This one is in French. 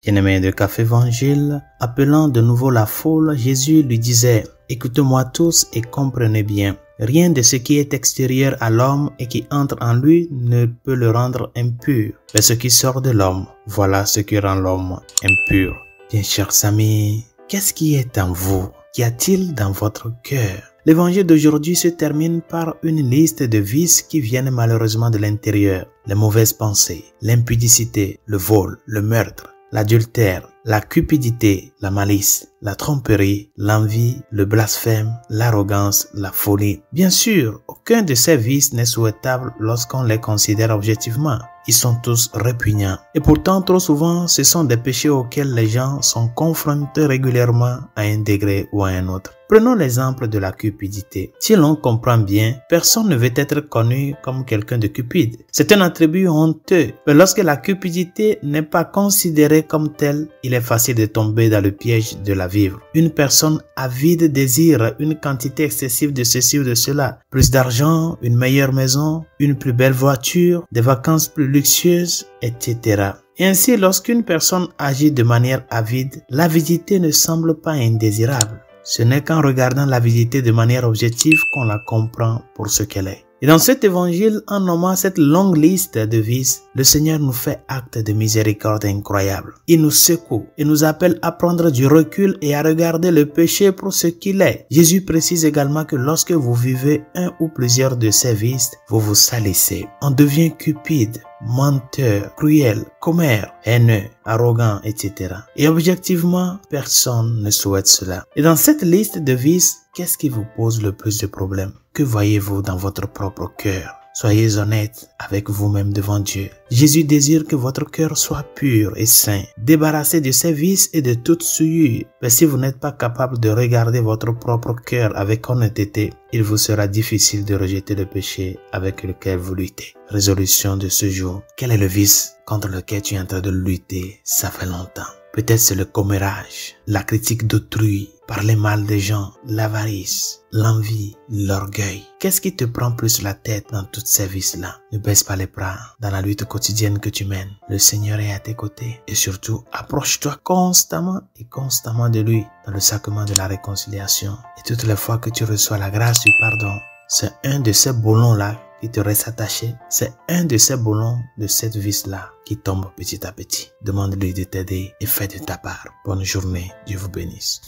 Bien-aimé de Café Évangile, appelant de nouveau la foule, Jésus lui disait « Écoutez-moi tous et comprenez bien. Rien de ce qui est extérieur à l'homme et qui entre en lui ne peut le rendre impur. Mais ce qui sort de l'homme, voilà ce qui rend l'homme impur. » Bien chers amis, qu'est-ce qui est en vous? Qu'y a-t-il dans votre cœur? L'évangile d'aujourd'hui se termine par une liste de vices qui viennent malheureusement de l'intérieur. Les mauvaises pensées, l'impudicité, le vol, le meurtre, l'adultère, la cupidité, la malice, la tromperie, l'envie, le blasphème, l'arrogance, la folie. Bien sûr, aucun de ces vices n'est souhaitable lorsqu'on les considère objectivement. Ils sont tous répugnants. Et pourtant, trop souvent, ce sont des péchés auxquels les gens sont confrontés régulièrement à un degré ou à un autre. Prenons l'exemple de la cupidité. Si l'on comprend bien, personne ne veut être connu comme quelqu'un de cupide. C'est un attribut honteux. Mais lorsque la cupidité n'est pas considérée comme telle, il est facile de tomber dans le piège de la vivre. Une personne avide désire une quantité excessive de ceci ou de cela. Plus d'argent, une meilleure maison, une plus belle voiture, des vacances plus luxueuses, etc. Et ainsi, lorsqu'une personne agit de manière avide, l'avidité ne semble pas indésirable. Ce n'est qu'en regardant l'avidité de manière objective qu'on la comprend pour ce qu'elle est. Et dans cet évangile, en nommant cette longue liste de vices, le Seigneur nous fait acte de miséricorde incroyable. Il nous secoue et nous appelle à prendre du recul et à regarder le péché pour ce qu'il est. Jésus précise également que lorsque vous vivez un ou plusieurs de ces vices, vous vous salissez. On devient cupide, menteur, cruel, commère, haineux, arrogant, etc. Et objectivement, personne ne souhaite cela. Et dans cette liste de vices, qu'est-ce qui vous pose le plus de problèmes? Que voyez-vous dans votre propre cœur? Soyez honnête avec vous-même devant Dieu. Jésus désire que votre cœur soit pur et saint, débarrassé de ces vices et de toute souillure. Mais si vous n'êtes pas capable de regarder votre propre cœur avec honnêteté, il vous sera difficile de rejeter le péché avec lequel vous luttez. Résolution de ce jour. Quel est le vice contre lequel tu es en train de lutter? Ça fait longtemps. Peut-être c'est le commérage, la critique d'autrui, parler mal des gens, l'avarice, l'envie, l'orgueil. Qu'est-ce qui te prend plus la tête dans toutes ces vices-là? Ne baisse pas les bras dans la lutte quotidienne que tu mènes. Le Seigneur est à tes côtés. Et surtout, approche-toi constamment de lui dans le sacrement de la réconciliation. Et toutes les fois que tu reçois la grâce du pardon, c'est un de ces boulons-là qui te reste attaché. C'est un de ces boulons de cette vis-là qui tombe petit à petit. Demande-lui de t'aider et fais de ta part. Bonne journée. Dieu vous bénisse.